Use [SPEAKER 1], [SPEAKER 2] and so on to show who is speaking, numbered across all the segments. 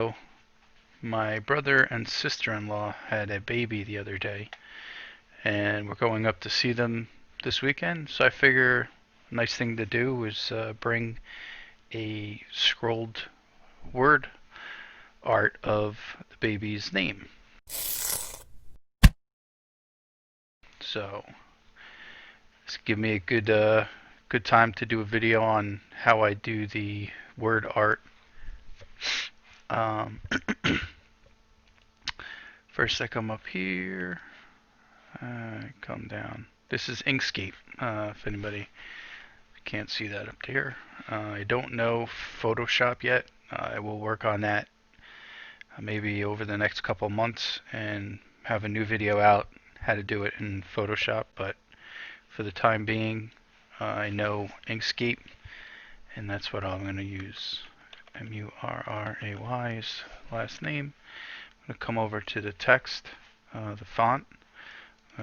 [SPEAKER 1] So my brother and sister-in-law had a baby the other day, and we're going up to see them this weekend. So I figure a nice thing to do was bring a scrolled word art of the baby's name. So this give me a good time to do a video on how I do the word art. Um, First I come up here, come down. This is Inkscape, if anybody can't see that up there. I don't know Photoshop yet. I will work on that maybe over the next couple months and have a new video out how to do it in Photoshop, but for the time being, I know Inkscape, and that's what I'm going to use. Murray is last name. I'm going to come over to the text, the font.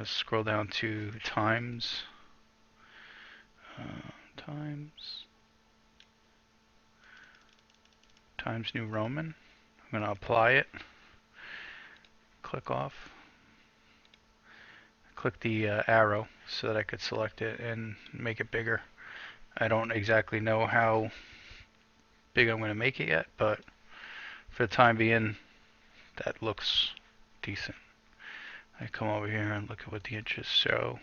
[SPEAKER 1] Scroll down to Times, Times New Roman. I'm going to apply it. Click off. Click the arrow so that I could select it and make it bigger. I don't exactly know how big I'm going to make it yet, but for the time being, that looks decent. I come over here and look at what the inches show.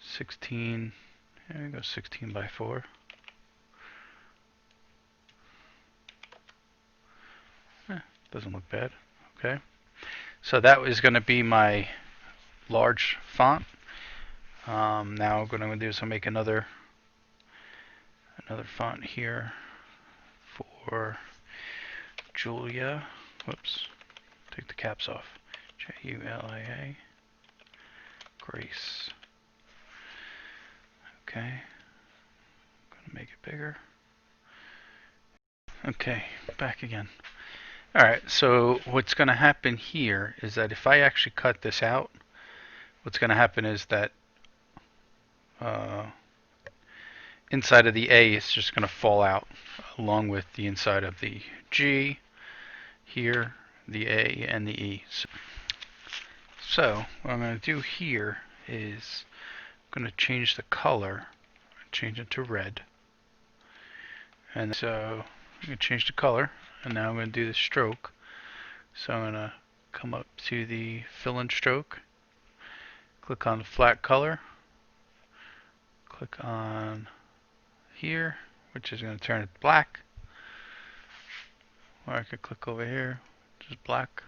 [SPEAKER 1] 16, there we go, 16 by 4. Doesn't look bad. Okay, so that was going to be my large font. Now what I'm going to do is I'll make another font here for Julia. Whoops, take the caps off. Julia Grace. Okay, I'm going to make it bigger. Okay, back again. Alright, so what's going to happen here is that if I actually cut this out, what's going to happen is that inside of the A is just going to fall out along with the inside of the G here, the A, and the E. So what I'm going to do here is I'm going to change the color, change it to red. And so I'm going to change the color, and now I'm going to do the stroke. So I'm going to come up to the fill in stroke, click on the flat color, click on here, which is going to turn it black, or I could click over here, which is black.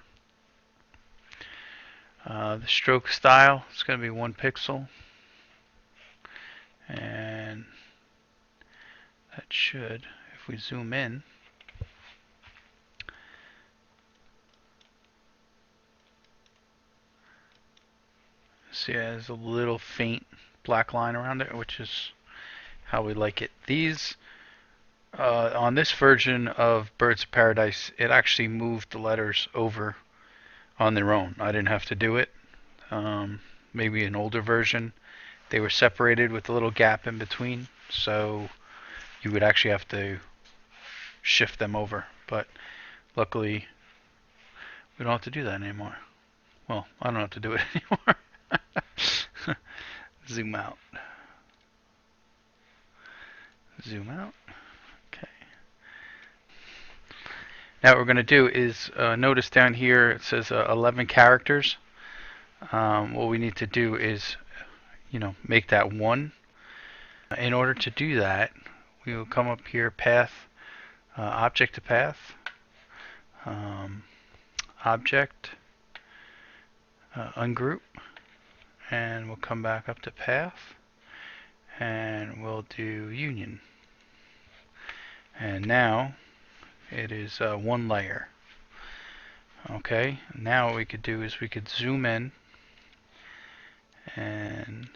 [SPEAKER 1] The stroke style is going to be 1 pixel, and that should, if we zoom in, see it has a little faint black line around it, which is how we like it. These on this version of Birds of Paradise, it actually moved the letters over on their own. I didn't have to do it. Maybe an older version, they were separated with a little gap in between, so you would actually have to shift them over. But luckily, we don't have to do that anymore. Well, I don't have to do it anymore. Zoom out. Zoom out. Okay. Now what we're going to do is notice down here it says 11 characters. What we need to do is, make that 1. In order to do that, we will come up here, path, object to path, object, ungroup, and we'll come back up to path, and we'll do union. And now it is 1 layer. Okay, now what we could do is we could zoom in, and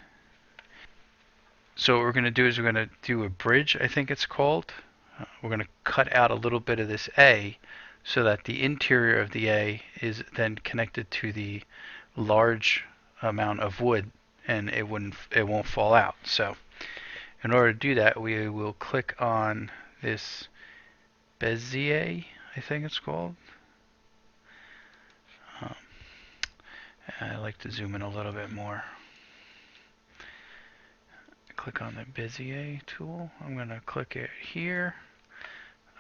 [SPEAKER 1] so what we're going to do is we're going to do a bridge, I think it's called. We're going to cut out a little bit of this A so that the interior of the A is then connected to the large amount of wood, and it won't fall out. So in order to do that, we will click on this Bezier, I think it's called. Um, I like to zoom in a little bit more. Click on the Bezier tool. I'm going to click it here.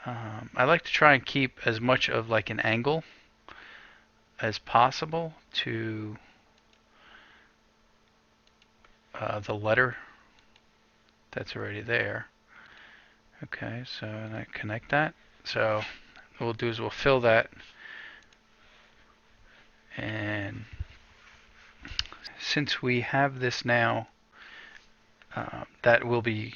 [SPEAKER 1] I like to try and keep as much of like an angle as possible to the letter that's already there. Okay, so I connect that. So what we'll do is we'll fill that, and since we have this now, that will be,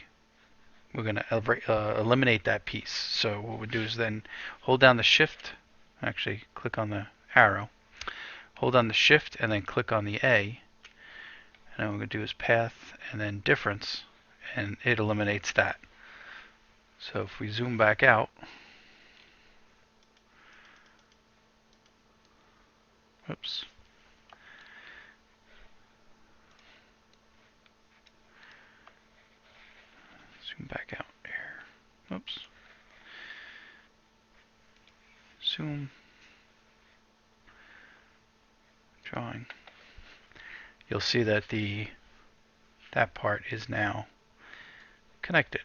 [SPEAKER 1] we're going to eliminate that piece. So what we do is then hold down the shift, actually click on the arrow, hold on the shift and then click on the A, and what we're going to do is path and then difference, and it eliminates that. So if we zoom back out, oops, zoom back out here, oops, zoom, drawing, you'll see that that part is now connected.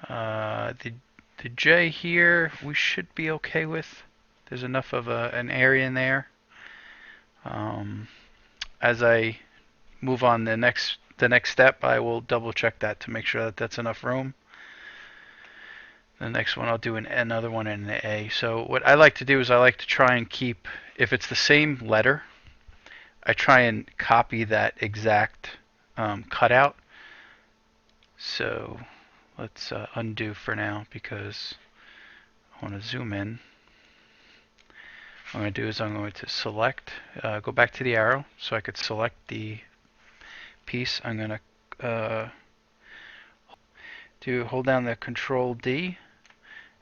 [SPEAKER 1] The J here we should be okay with. There's enough of an area in there. As I move on the next step, I will double check that to make sure that that's enough room. The next one I'll do another one in the A. So what I like to do is I like to try and keep, if it's the same letter, I try and copy that exact cutout. So let's undo for now because I want to zoom in. What I'm going to do is I'm going to select, go back to the arrow so I could select the piece. I'm going to hold down the Control D,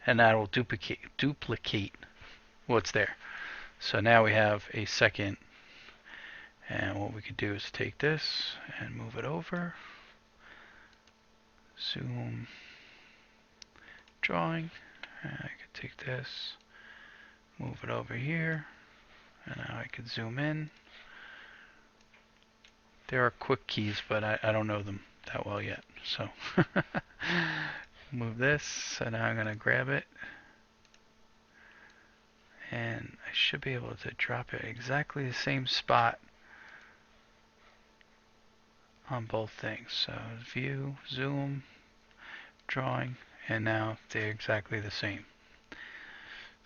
[SPEAKER 1] and that will duplicate what's there. So now we have a second, and what we could do is take this and move it over, zoom, drawing, and I could take this, move it over here, and now I could zoom in. There are quick keys, but I don't know them that well yet. So move this, and now I'm going to grab it, and I should be able to drop it exactly the same spot on both things. So view, zoom, drawing, and now they're exactly the same.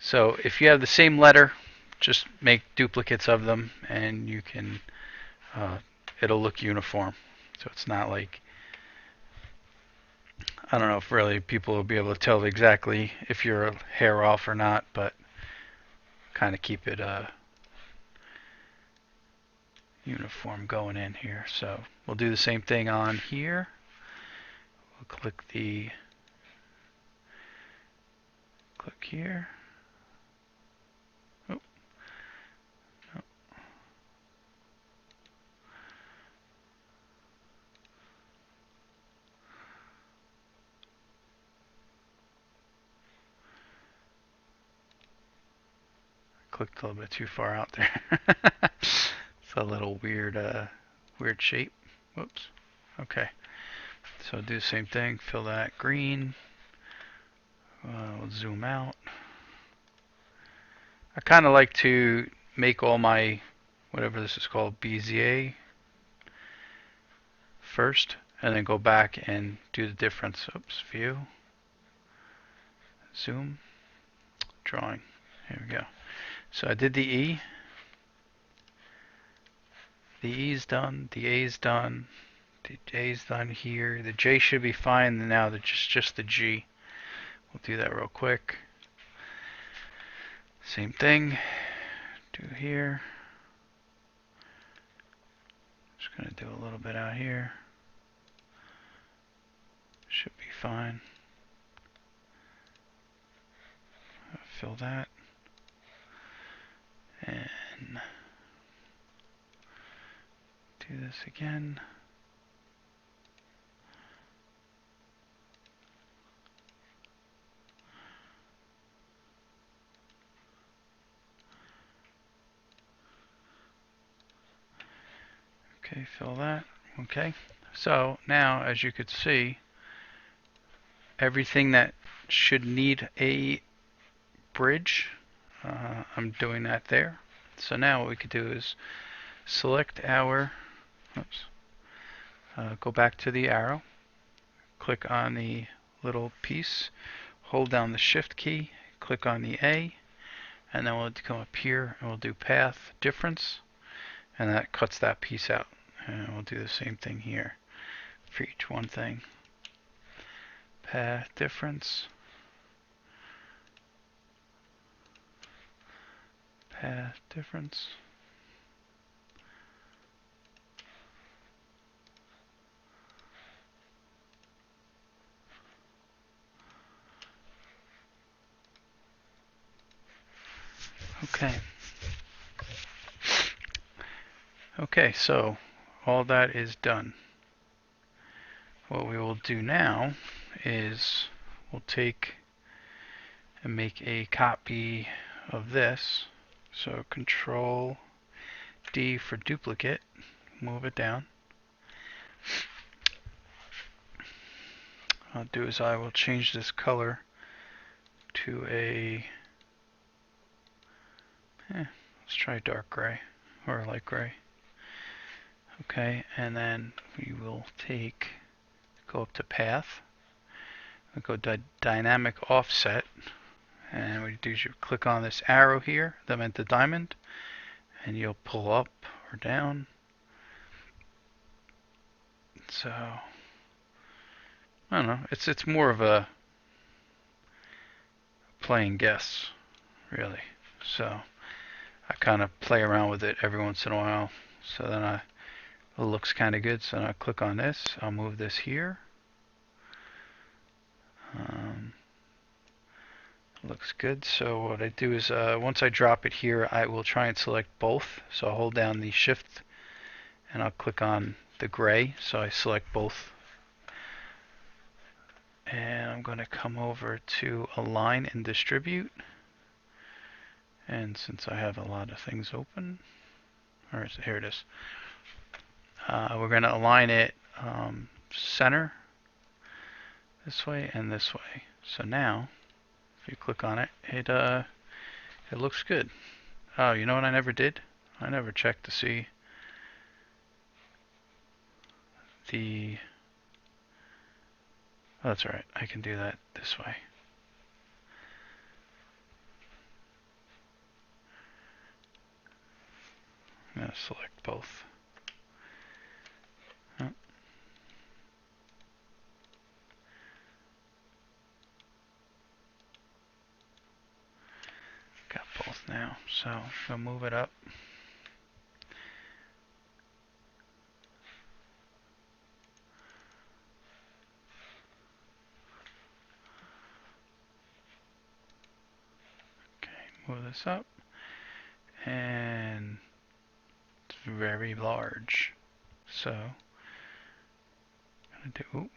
[SPEAKER 1] So if you have the same letter, just make duplicates of them, and you can it'll look uniform. So it's not like, I don't know if really people will be able to tell exactly if you're a hair off or not, but kind of keep it uniform going in here. So we'll do the same thing on here. We'll click here. Oh, no. Clicked a little bit too far out there. It's a little weird shape. Whoops. Okay. So do the same thing. Fill that green. We'll zoom out. I kind of like to make all my, whatever this is called, Bezier first, and then go back and do the difference. Oops, view, zoom, drawing. Here we go. So I did the E. The E's done. The A's done. The A's done here. The J should be fine now. Just the G. We'll do that real quick. Same thing. Do here. Just gonna do a little bit out here. Should be fine. Fill that. And do this again. Okay, fill that. Okay. So now, as you could see, everything that should need a bridge, I'm doing that there. So now what we could do is select our, oops, go back to the arrow, click on the little piece, hold down the shift key, click on the A, and then we'll come up here and we'll do path difference, and that cuts that piece out. And we'll do the same thing here for each one thing. Path difference, path difference. Okay. Okay, so all that is done. What we will do now is we'll take and make a copy of this. So Control D for duplicate, move it down. What I'll do is I will change this color to a, let's try dark gray or light gray. Okay, and then we will go up to path, we'll go to dynamic offset, and what you do is you click on this arrow here, that meant the diamond, and you'll pull up or down. So I don't know, it's more of a playing guess, really. So I kind of play around with it every once in a while. So then it looks kind of good. So then I click on this. I'll move this here. Looks good. So what I do is once I drop it here, I will try and select both. So I'll hold down the shift and I'll click on the gray. So I select both. And I'm going to come over to align and distribute. And since I have a lot of things open, or here it is. We're going to align it center this way and this way. So now, if you click on it, it looks good. Oh, you know what I never did? I never checked to see the. Oh, that's alright. I can do that this way. I'm going to select both. Oh. Got both now, so I'm going to move it up. Okay, move this up. And it's very large. So, I'm going to do.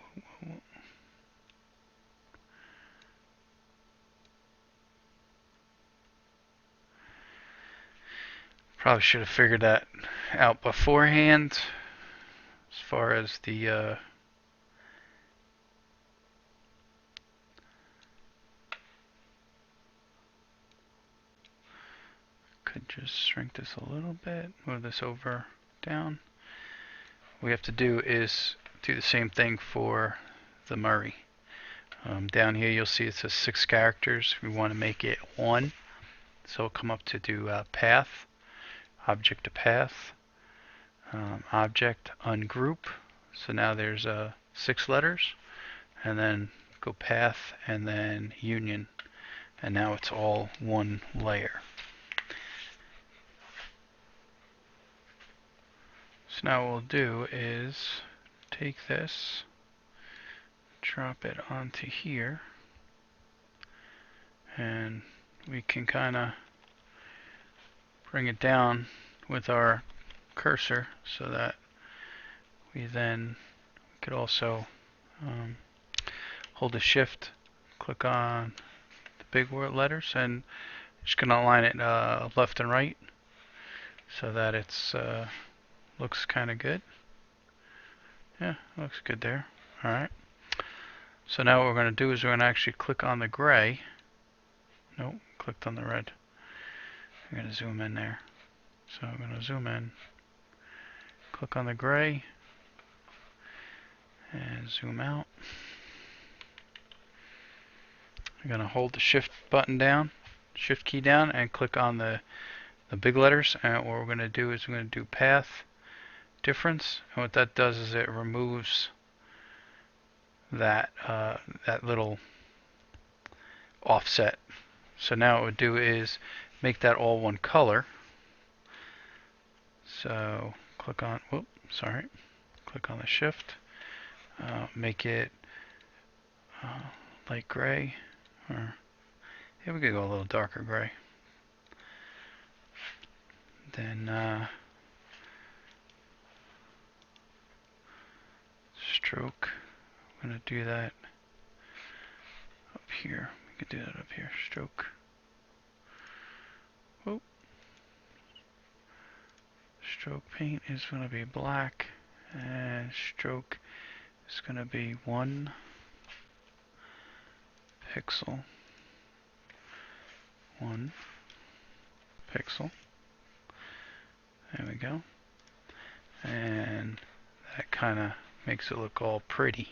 [SPEAKER 1] Probably should have figured that out beforehand as far as the could just shrink this a little bit, move this over, down. What we have to do is do the same thing for the Murray. Down here you'll see it says 6 characters. We want to make it 1. So we'll come up to do path, object to path, object ungroup. So now there's 6 letters, and then go path and then union, and now it's all one layer. So now what we'll do is take this, drop it onto here, and we can kind of bring it down with our cursor so that we then could also hold the shift, click on the big word letters, and just going to align it left and right so that it's looks kind of good. Yeah, looks good there. Alright. So now what we're going to do is we're going to actually click on the gray. Nope, clicked on the red. I'm going to zoom in there. So I'm going to zoom in, click on the gray, and zoom out. I'm going to hold the shift button down, shift key down, and click on the big letters. And what we're going to do is we're going to do path difference. And what that does is it removes that that little offset. So now what it would do is make that all one color. So click on, whoop, sorry, click on the shift, make it light gray, or yeah, we could go a little darker gray. Then stroke, I'm going to do that up here. We could do that up here, stroke. Whoop. Stroke paint is going to be black, and stroke is going to be 1 pixel. 1 pixel. There we go. And that kind of makes it look all pretty.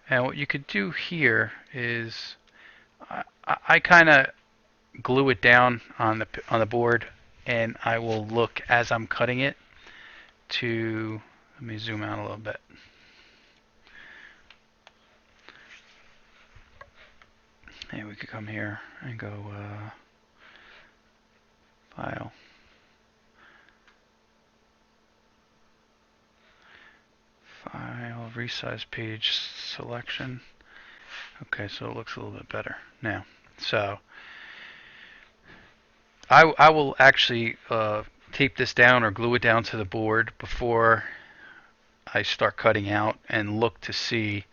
[SPEAKER 1] And what you could do here is I kind of glue it down on the board, and I will look as I'm cutting it to, let me zoom out a little bit. And we could come here and go file, resize page selection. Okay, so it looks a little bit better now. So I will actually tape this down or glue it down to the board before I start cutting out and look to see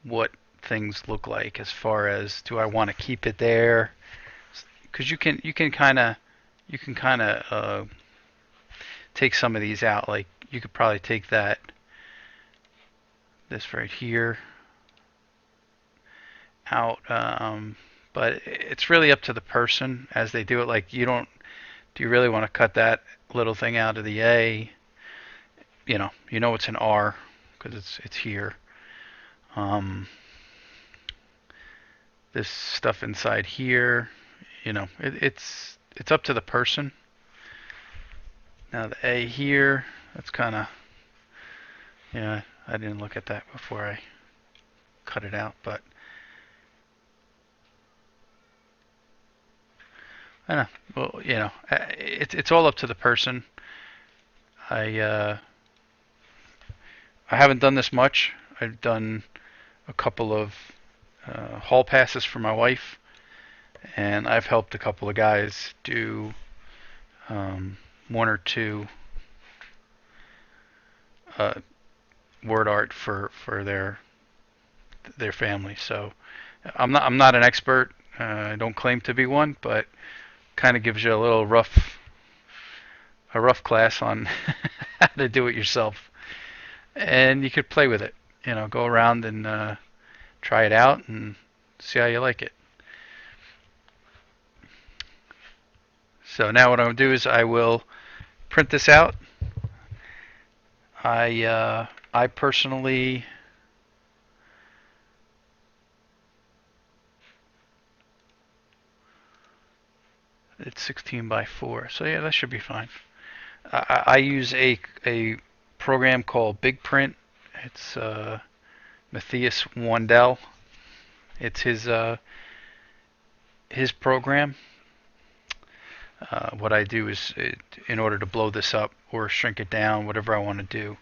[SPEAKER 1] what things look like as far as, do I want to keep it there? Because you can kind of take some of these out. Like you could probably take this right here out, but it's really up to the person as they do it. Like do you really want to cut that little thing out of the A? You know it's an R because it's here. This stuff inside here, it's up to the person. Now the A here, that's kind of, yeah, I didn't look at that before I cut it out, but I don't know. Well, it's all up to the person. I haven't done this much. I've done a couple of hall passes for my wife, and I've helped a couple of guys do 1 or 2 word art for their family. So I'm not an expert. I don't claim to be one, but kind of gives you a rough class on how to do it yourself. And you could play with it. Go around and try it out and see how you like it. So now what I'm going to do is I will print this out. I personally it's 16 by 4, so yeah, that should be fine. I use a program called Big Print. It's Matthias Wandel. It's his program. What I do is, in order to blow this up or shrink it down, whatever I want to do,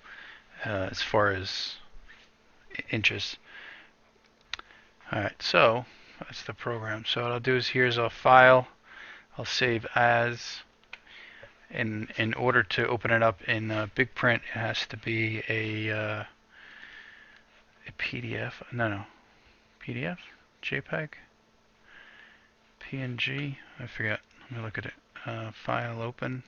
[SPEAKER 1] as far as inches. Alright, so that's the program. So what I'll do is, here's a file. I'll save as. In order to open it up in Big Print, it has to be a PDF. No, PDF, JPEG, PNG. I forget. Let me look at it. File open.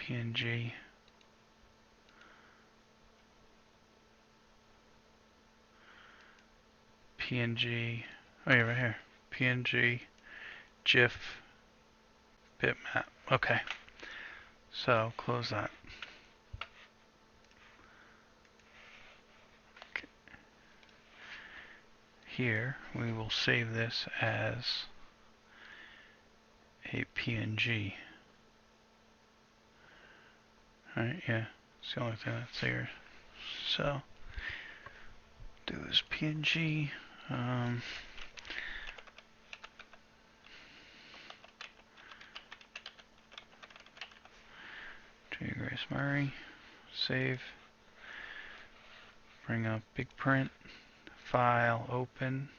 [SPEAKER 1] PNG. PNG. Oh, yeah, right here. PNG, GIF, bitmap. Okay. So close that. Okay. Here we will save this as a PNG. Alright, yeah. It's the only thing that's there. So do is PNG. J. Grace Murray. Save. Bring up big print. File. Open.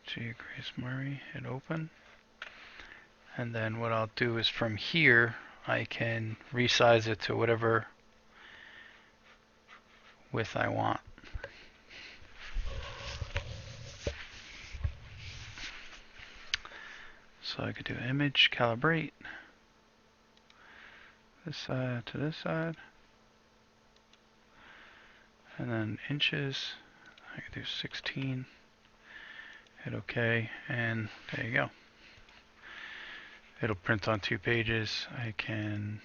[SPEAKER 1] J. Grace Murray. Hit open. And then what I'll do is from here I can resize it to whatever width I want. So I could do image, calibrate, this side to this side, and then inches, I could do 16, hit OK, and there you go. It'll print on 2 pages. I can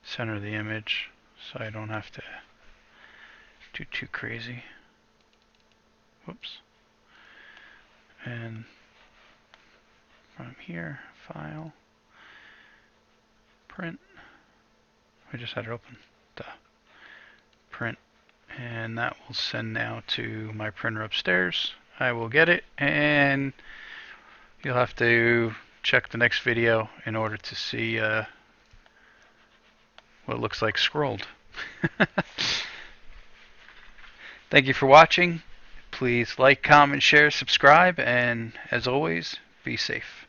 [SPEAKER 1] center the image so I don't have to do too crazy. Whoops. And from here, file, print. I just had it open. Duh. Print. And that will send now to my printer upstairs. I will get it, and you'll have to check the next video in order to see what it looks like scrolled. Thank you for watching. Please like, comment, share, subscribe, and as always, be safe.